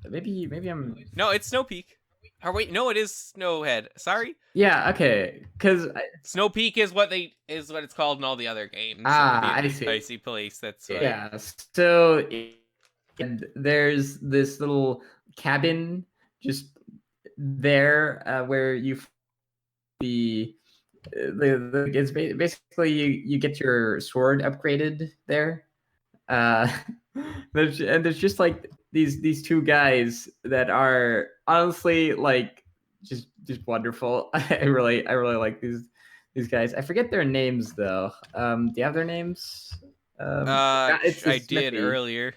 maybe I'm. No, it's Snow Peak. Or wait, no, it is Snowhead. Sorry. Yeah. Okay. Because. Snow Peak is what it's called in all the other games. I The see. Icy place. That's right. Yeah. So and there's this little cabin just there where you it's basically you get your sword upgraded there. There's just like these 2 guys that are honestly like just wonderful. I really like these guys. I forget their names though. Do you have their names? I did Smithy. earlier.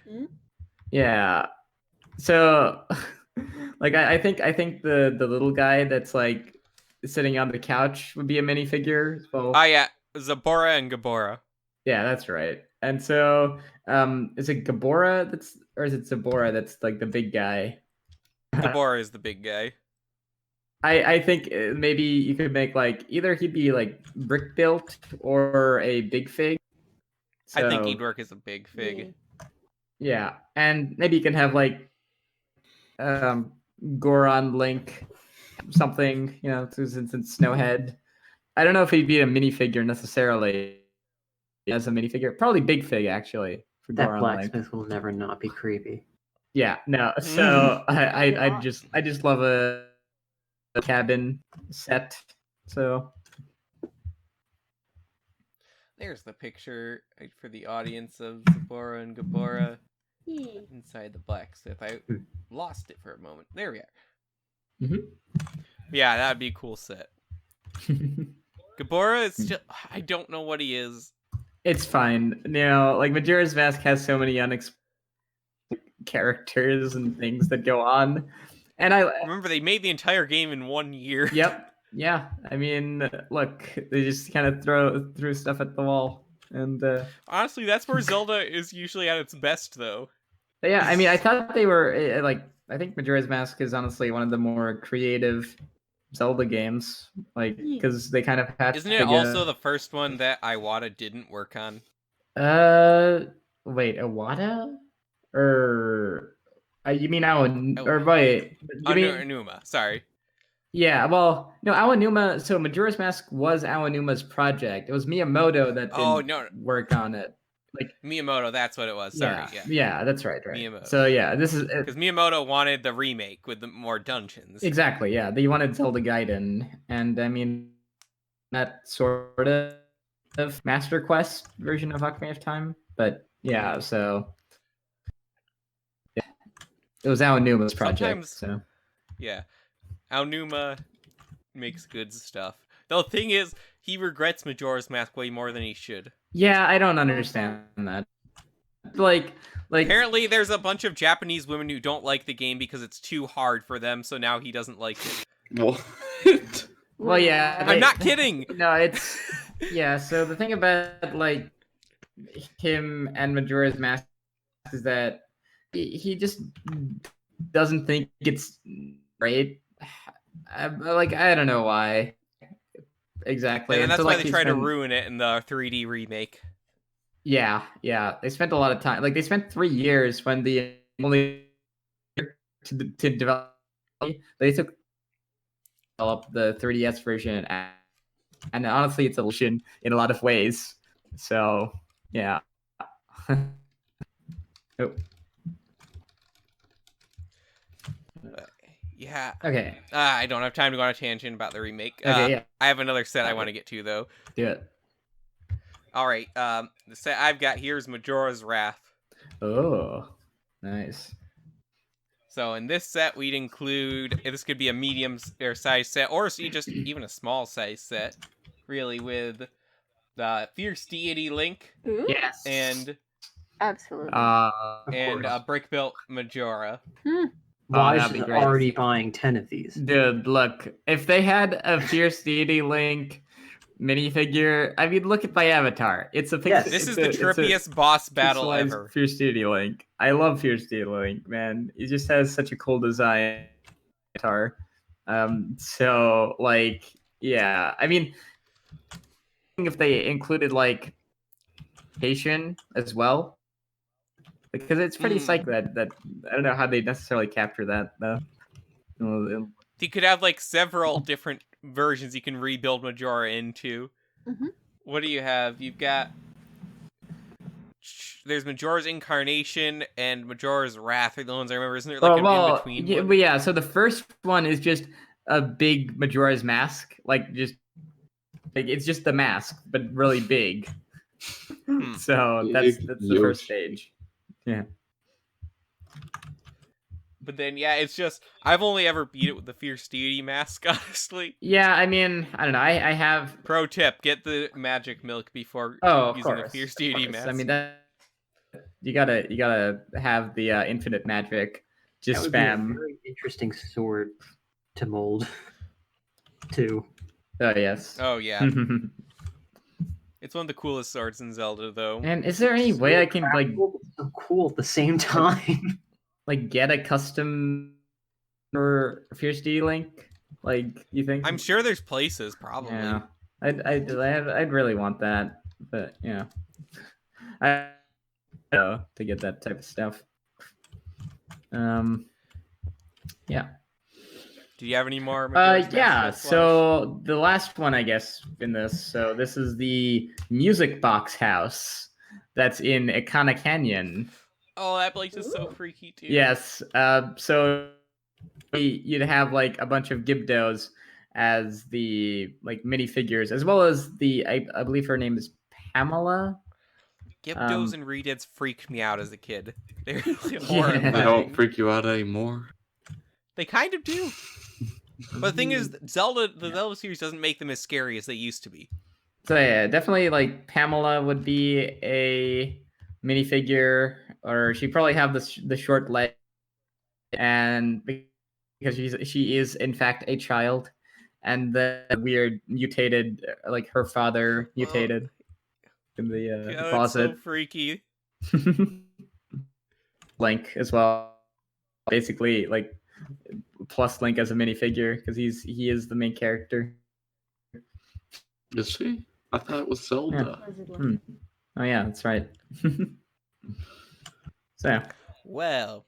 Yeah. So like I think the little guy that's like sitting on the couch would be a minifigure as well. Oh yeah, Zabora and Gabora. Yeah, that's right. And so is it Gabora or is it Zabora that's like the big guy? Gabora is the big guy. I think maybe you could make like either he'd be like brick built or a big fig. I think So, he'd work as a big fig. yeah, and maybe you can have like Goron Link something, since it's Snowhead. I don't know if he'd be a minifigure necessarily as a minifigure. Probably big fig actually for That Goron blacksmith Link. will never not be creepy. Yeah, no. So I just love a cabin set. So There's the picture for the audience of Zabora and Gabora inside the blacksmith. I lost it for a moment. There we are. Yeah, that'd be a cool set. Gabora is still. I don't know what he is. It's fine. Like Majora's Mask has so many unexpected characters and things that go on. And I remember they made the entire game in 1 year. Yep. Yeah. I mean, look, they just kind of threw stuff at the wall. And honestly, that's where Zelda is usually at its best, though. Yeah, I mean, I thought they were I think Majora's Mask is honestly one of the more creative Zelda games, because they kind of had. Isn't it also the first one that Iwata didn't work on? Wait, Iwata, or you mean Aonuma? Or wait, you mean Aonuma? Sorry. Yeah, well, no, Aonuma. So Majora's Mask was Aonuma's project. It was Miyamoto that didn't work on it. Miyamoto, that's what it was. Sorry, yeah, that's right. Miyamoto. So yeah, this is because Miyamoto wanted the remake with the more dungeons. Exactly. Yeah, they wanted Zelda Gaiden, and I mean that sort of Master Quest version of Ocarina of Time. But yeah, so yeah, it was Aonuma's project. So yeah, Aonuma makes good stuff. The thing is, he regrets Majora's Mask way more than he should. Yeah, I don't understand that. Like apparently there's a bunch of Japanese women who don't like the game because it's too hard for them, so now he doesn't like it. What? Well, yeah. I'm not kidding. No, it's yeah, so the thing about him and Majora's Mask is that he just doesn't think it's great. I don't know why exactly. And so, that's why like, they tried to ruin it in the 3D remake. Yeah. They spent a lot of time. Like, they spent 3 years when the only to develop. They took develop the 3DS version, and honestly, it's a illusion in a lot of ways. So, yeah. Oh. Yeah. Okay. I don't have time to go on a tangent about the remake. Okay. Yeah. I have another set I want to get to though. Do it. All right. The set I've got here is Majora's Wrath. Oh, nice. So in this set, we'd include, this could be a medium or size set, or just even a small size set, really, with the Fierce Deity Link Ooh, Yes. and absolutely. Brick Built Majora. Wise that'd be is great. already buying 10 of these. Dude, look, if they had a Fierce Deity Link minifigure, I mean, look at my avatar. It's a picture. Yes. This is the trippiest boss battle ever. Fierce Deity Link. I love Fierce Deity Link, man. He just has such a cool design avatar. So, like, yeah. I mean, if they included, like, Haitian as well, because it's pretty psych that I don't know how they necessarily capture that, though. You could have, like, several different versions you can rebuild Majora into. Mhm. What do you have? You've got... There's Majora's Incarnation and Majora's Wrath are the ones I remember. Isn't there, like, an in-between yeah, one? but yeah, so the first one is just a big Majora's Mask. Like, it's just the mask, but really big. So that's the first stage. Yeah. But then, yeah, it's just... I've only ever beat it with the Fierce Deity mask, honestly. Yeah, I mean, I don't know. I have... Pro tip, get the magic milk before of using course, the Fierce Deity of course. mask. I mean, that you gotta have the infinite magic. Just That would be a spam. very interesting sword to mold, too. Oh, yes. Oh, yeah. It's one of the coolest swords in Zelda, though. And is there any way I can, like, So cool at the same time. like get a custom for Fierce D Link? Like, you think? I'm sure there's places, probably. Yeah, I'd really want that, but yeah, I know to get that type of stuff. Yeah. Do you have any more? Majora's Mask Yeah. to flush? So the last one, I guess, in this. So this is the music box house that's in Ikana Canyon. Oh, that place is so freaky too. Yes. So you'd have like a bunch of Gibdos as the like minifigures, as well as the I believe her name is Pamela. Gibdos and Redeads freaked me out as a kid. They're really Yeah. horrifying. They don't freak you out anymore. They kind of do. But the thing is, the Zelda series doesn't make them as scary as they used to be. So yeah, definitely like Pamela would be a minifigure, or she'd probably have the short leg, and because she is in fact a child, and the weird mutated like her father mutated in the Yeah, closet. that's so freaky. Link as well, basically like plus Link as a minifigure because he is the main character. Is he? I thought it was Zelda. Oh yeah, that's right. So Well,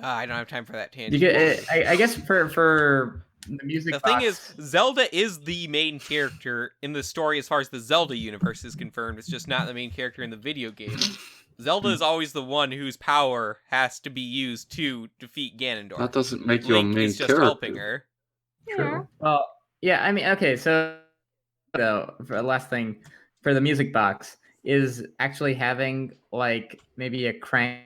I don't have time for that tangent. you get, I guess for the music. The thing is, Zelda is the main character in the story as far as the Zelda universe is confirmed. It's just not the main character in the video game. Zelda is always the one whose power has to be used to defeat Ganondorf. That doesn't make you a Link main is just character. helping her. True. Well, yeah, I mean, okay, so for the last thing for the music box is actually having like maybe a crank.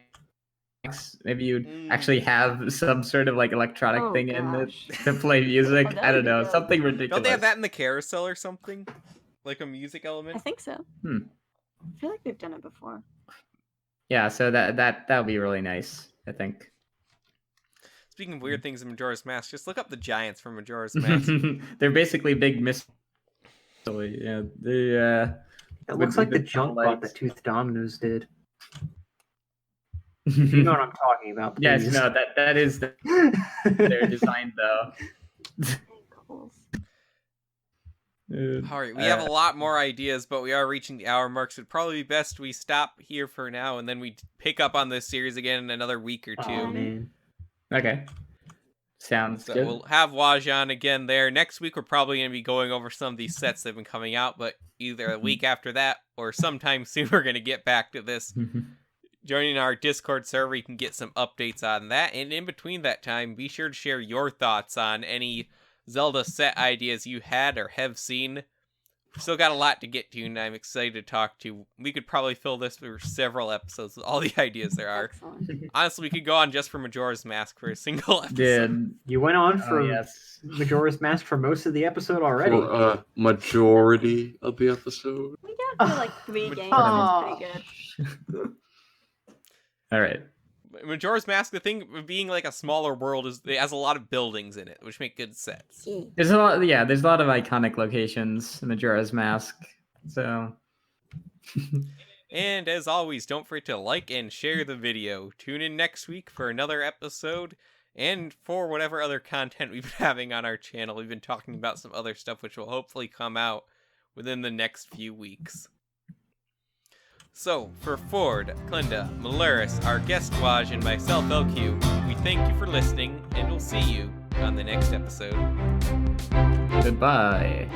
Maybe you'd actually have some sort of like electronic Oh, thing in it gosh. to play music. Oh, that I would don't be know, good. something ridiculous. Don't they have that in the carousel or something? Like a music I element? think so. Hmm. I feel like they've done it before. Yeah, so that would be really nice, I think. Speaking of weird things in Majora's Mask, just look up the giants from Majora's Mask. They're basically big yeah, they It looks like the with junk legs. bot that Tooth Dominoes did. You know what I'm talking about. Yes, Please. no, that is their design though. Ankles. All right, we have a lot more ideas, but we are reaching the hour mark, so it'd probably be best we stop here for now, and then we pick up on this series again in another week or two. Oh man. Okay. Sounds So good. we'll have Waj on again there. Next week, we're probably going to be going over some of these sets that have been coming out, but either a week after that or sometime soon, we're going to get back to this. Joining our Discord server, you can get some updates on that. And in between that time, be sure to share your thoughts on any Zelda set ideas you had or have seen. We've still got a lot to get to, and I'm excited to talk to. We could probably fill this for several episodes with all the ideas there are. Excellent. Honestly, we could go on just for Majora's Mask for a single episode. You went on for yes. Majora's Mask for most of the episode already. For a majority of the episode. We got through like 3 games. It's pretty good. All right. Majora's Mask, the thing of being like a smaller world is it has a lot of buildings in it, which make good sets. There's a lot. Yeah, there's a lot of iconic locations in Majora's Mask. So. And as always, don't forget to like and share the video. Tune in next week for another episode and for whatever other content we've been having on our channel. We've been talking about some other stuff which will hopefully come out within the next few weeks. So, for Ford, Clinda, Malaris, our guest Waj, and myself, LQ, we thank you for listening, and we'll see you on the next episode. Goodbye.